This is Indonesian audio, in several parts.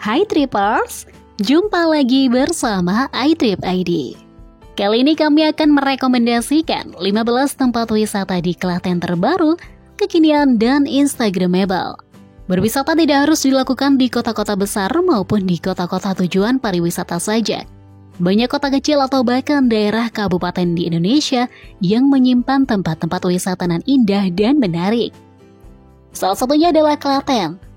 Hai Trippers, jumpa lagi bersama iTrip ID. Kali ini kami akan merekomendasikan 15 tempat wisata di Klaten terbaru, kekinian dan instagramable. Berwisata tidak harus dilakukan di kota-kota besar maupun di kota-kota tujuan pariwisata saja. Banyak kota kecil atau bahkan daerah kabupaten di Indonesia yang menyimpan tempat-tempat wisata nan indah dan menarik. Salah satunya adalah Klaten.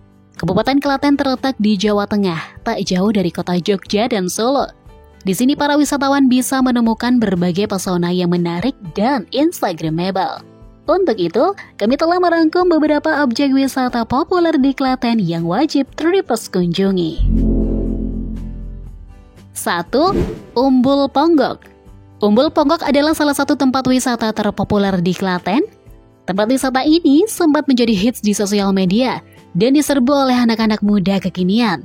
Kabupaten Klaten terletak di Jawa Tengah, tak jauh dari kota Jogja dan Solo. Di sini para wisatawan bisa menemukan berbagai pesona yang menarik dan instagramable. Untuk itu, kami telah merangkum beberapa objek wisata populer di Klaten yang wajib Trippers kunjungi. 1. Umbul Ponggok. Umbul Ponggok adalah salah satu tempat wisata terpopuler di Klaten. Tempat wisata ini sempat menjadi hits di sosial media dan diserbu oleh anak-anak muda kekinian.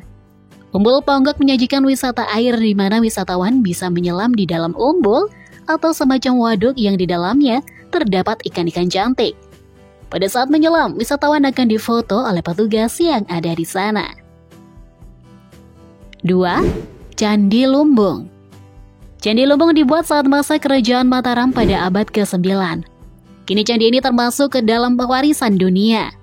Umbul Ponggok menyajikan wisata air di mana wisatawan bisa menyelam di dalam umbul atau semacam waduk yang di dalamnya terdapat ikan-ikan cantik. Pada saat menyelam, wisatawan akan difoto oleh petugas yang ada di sana. 2. Candi Lumbung. Candi Lumbung dibuat saat masa kerajaan Mataram pada abad ke-9. Kini candi ini termasuk ke dalam warisan dunia.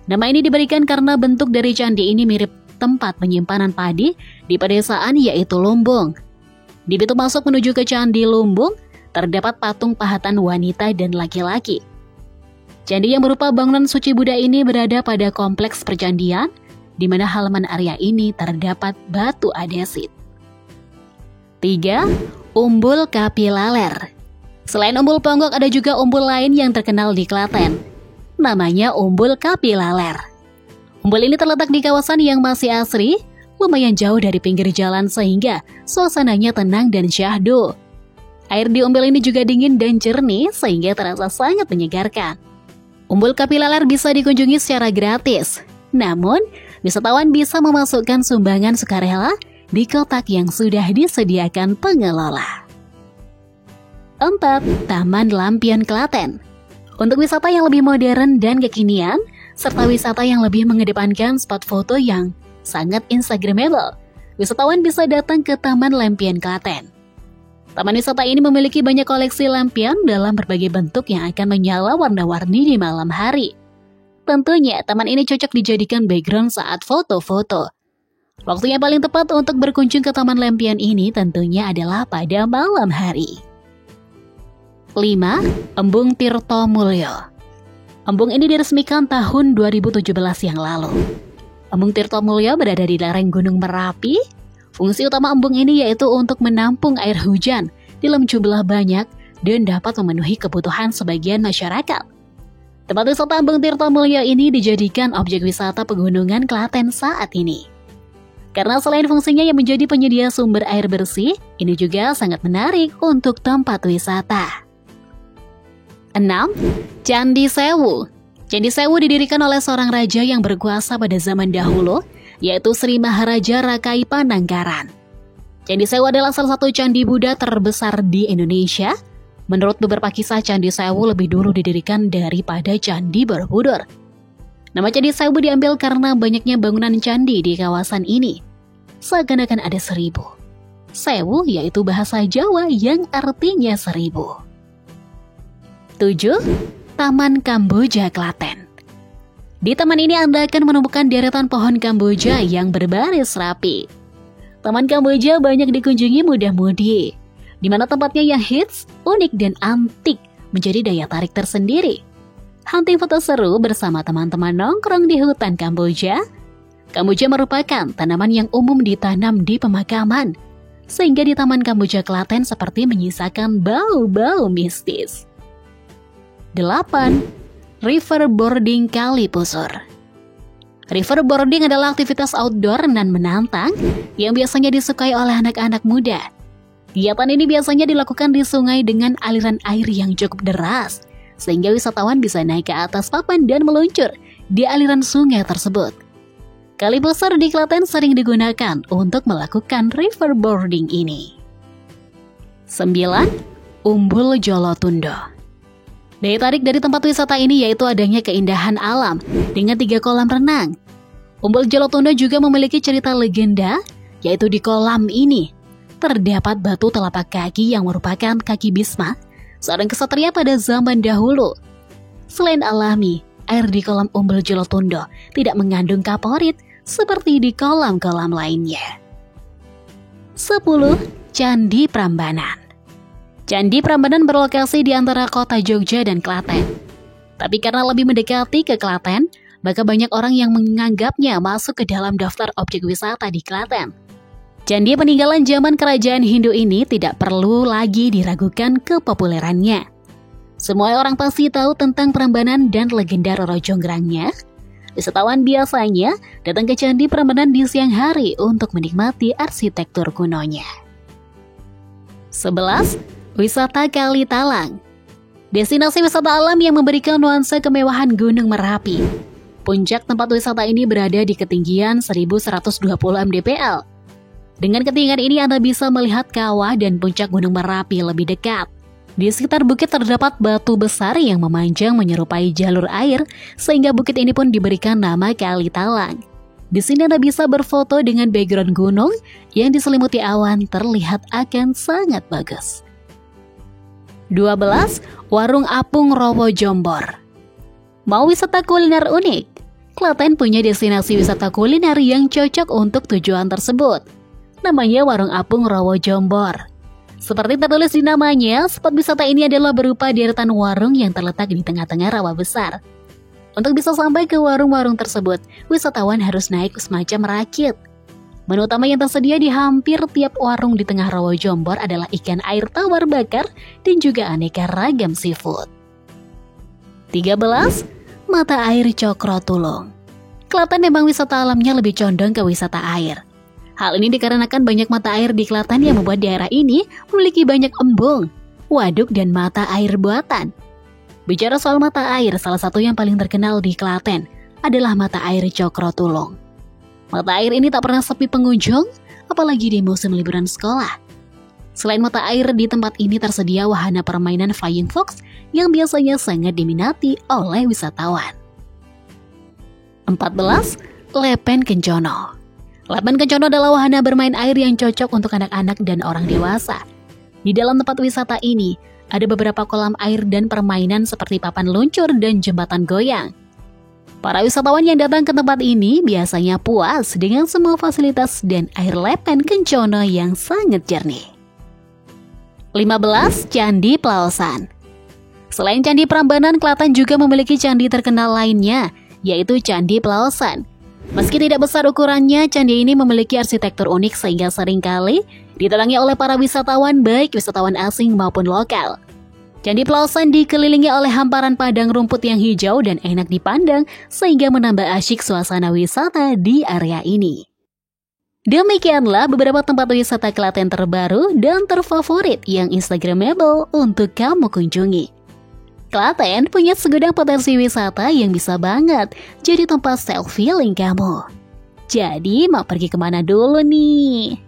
Nama ini diberikan karena bentuk dari candi ini mirip tempat penyimpanan padi di pedesaan yaitu lumbung. Di pintu masuk menuju ke Candi Lumbung terdapat patung pahatan wanita dan laki-laki. Candi yang berupa bangunan suci Buddha ini berada pada kompleks percandian, di mana halaman area ini terdapat batu andesit. 3. Umbul Kapilaler. Selain Umbul Ponggok ada juga umbul lain yang terkenal di Klaten. Namanya Umbul Kapilaler. Umbul ini terletak di kawasan yang masih asri, lumayan jauh dari pinggir jalan sehingga suasananya tenang dan syahdu. Air di umbul ini juga dingin dan jernih sehingga terasa sangat menyegarkan. Umbul Kapilaler bisa dikunjungi secara gratis. Namun, wisatawan bisa memasukkan sumbangan sukarela di kotak yang sudah disediakan pengelola. 4. Taman Lampion Klaten. Untuk wisata yang lebih modern dan kekinian, serta wisata yang lebih mengedepankan spot foto yang sangat instagramable, wisatawan bisa datang ke Taman Lampion Klaten. Taman wisata ini memiliki banyak koleksi lampion dalam berbagai bentuk yang akan menyala warna-warni di malam hari. Tentunya, taman ini cocok dijadikan background saat foto-foto. Waktu yang paling tepat untuk berkunjung ke Taman Lampion ini tentunya adalah pada malam hari. 5. Embung Tirtomulyo. Embung ini diresmikan tahun 2017 yang lalu. Embung Tirtomulyo berada di lereng Gunung Merapi. Fungsi utama embung ini yaitu untuk menampung air hujan dalam jumlah banyak dan dapat memenuhi kebutuhan sebagian masyarakat. Tempat wisata Embung Tirtomulyo ini dijadikan objek wisata pegunungan Klaten saat ini. Karena selain fungsinya yang menjadi penyedia sumber air bersih, ini juga sangat menarik untuk tempat wisata. 6. Candi Sewu. Candi Sewu didirikan oleh seorang raja yang berkuasa pada zaman dahulu, yaitu Sri Maharaja Rakai Pananggaran. Candi Sewu adalah salah satu candi Buddha terbesar di Indonesia. Menurut beberapa kisah, Candi Sewu lebih dulu didirikan daripada Candi Borobudur. Nama Candi Sewu diambil karena banyaknya bangunan candi di kawasan ini. Seakan-akan ada 1000. Sewu yaitu bahasa Jawa yang artinya 1000. 7. Taman Kamboja Klaten. Di taman ini Anda akan menemukan deretan pohon Kamboja yang berbaris rapi. Taman Kamboja banyak dikunjungi muda-mudi, di mana tempatnya yang hits, unik dan antik menjadi daya tarik tersendiri. Hunting foto seru bersama teman-teman nongkrong di hutan Kamboja. Kamboja merupakan tanaman yang umum ditanam di pemakaman, sehingga di Taman Kamboja Klaten seperti menyisakan bau-bau mistis. 8. Riverboarding Kali Pusur. Riverboarding adalah aktivitas outdoor nan menantang yang biasanya disukai oleh anak-anak muda. Kegiatan ini biasanya dilakukan di sungai dengan aliran air yang cukup deras, sehingga wisatawan bisa naik ke atas papan dan meluncur di aliran sungai tersebut. Kali Pusur di Klaten sering digunakan untuk melakukan riverboarding ini. 9. Umbul Jolotundo. Daya tarik dari tempat wisata ini yaitu adanya keindahan alam dengan 3 kolam renang. Umbul Jolotundo juga memiliki cerita legenda, yaitu di kolam ini terdapat batu telapak kaki yang merupakan kaki Bisma, seorang kesatria pada zaman dahulu. Selain alami, air di kolam Umbul Jolotundo tidak mengandung kaporit seperti di kolam-kolam lainnya. 10. Candi Prambanan. Candi Prambanan berlokasi di antara kota Jogja dan Klaten. Tapi karena lebih mendekati ke Klaten, maka banyak orang yang menganggapnya masuk ke dalam daftar objek wisata di Klaten. Candi peninggalan zaman kerajaan Hindu ini tidak perlu lagi diragukan kepopulerannya. Semua orang pasti tahu tentang Prambanan dan legenda Roro Jonggrangnya. Wisatawan biasanya datang ke Candi Prambanan di siang hari untuk menikmati arsitektur kunonya. 11. Wisata Kali Talang. Destinasi wisata alam yang memberikan nuansa kemewahan Gunung Merapi. Puncak tempat wisata ini berada di ketinggian 1120 mdpl. Dengan ketinggian ini Anda bisa melihat kawah dan puncak Gunung Merapi lebih dekat. Di sekitar bukit terdapat batu besar yang memanjang menyerupai jalur air, sehingga bukit ini pun diberikan nama Kali Talang. Di sini Anda bisa berfoto dengan background gunung yang diselimuti awan, terlihat akan sangat bagus. 12. Warung Apung Rowo Jombor. Mau wisata kuliner unik? Klaten punya destinasi wisata kuliner yang cocok untuk tujuan tersebut. Namanya Warung Apung Rowo Jombor. Seperti tertulis di namanya, spot wisata ini adalah berupa deretan warung yang terletak di tengah-tengah rawa besar. Untuk bisa sampai ke warung-warung tersebut, wisatawan harus naik semacam rakit. Menu utama yang tersedia di hampir tiap warung di tengah Rawa Jombor adalah ikan air tawar bakar dan juga aneka ragam seafood. 13. Mata Air Cokro Tulung. Klaten memang wisata alamnya lebih condong ke wisata air. Hal ini dikarenakan banyak mata air di Klaten yang membuat daerah ini memiliki banyak embung, waduk, dan mata air buatan. Bicara soal mata air, salah satu yang paling terkenal di Klaten adalah Mata Air Cokro Tulung. Mata air ini tak pernah sepi pengunjung, apalagi di musim liburan sekolah. Selain mata air, di tempat ini tersedia wahana permainan Flying Fox yang biasanya sangat diminati oleh wisatawan. 14. Lepen Kencono. Lepen Kencono adalah wahana bermain air yang cocok untuk anak-anak dan orang dewasa. Di dalam tempat wisata ini, ada beberapa kolam air dan permainan seperti papan luncur dan jembatan goyang. Para wisatawan yang datang ke tempat ini biasanya puas dengan semua fasilitas dan air Lepen Kencono yang sangat jernih. 15. Candi Plaosan. Selain Candi Prambanan, Klaten juga memiliki candi terkenal lainnya, yaitu Candi Plaosan. Meski tidak besar ukurannya, candi ini memiliki arsitektur unik sehingga seringkali didatangi oleh para wisatawan, baik wisatawan asing maupun lokal. Candi Plaosan dikelilingi oleh hamparan padang rumput yang hijau dan enak dipandang, sehingga menambah asyik suasana wisata di area ini. Demikianlah beberapa tempat wisata Klaten terbaru dan terfavorit yang instagramable untuk kamu kunjungi. Klaten punya segudang potensi wisata yang bisa banget jadi tempat self-healing kamu. Jadi mau pergi kemana dulu nih?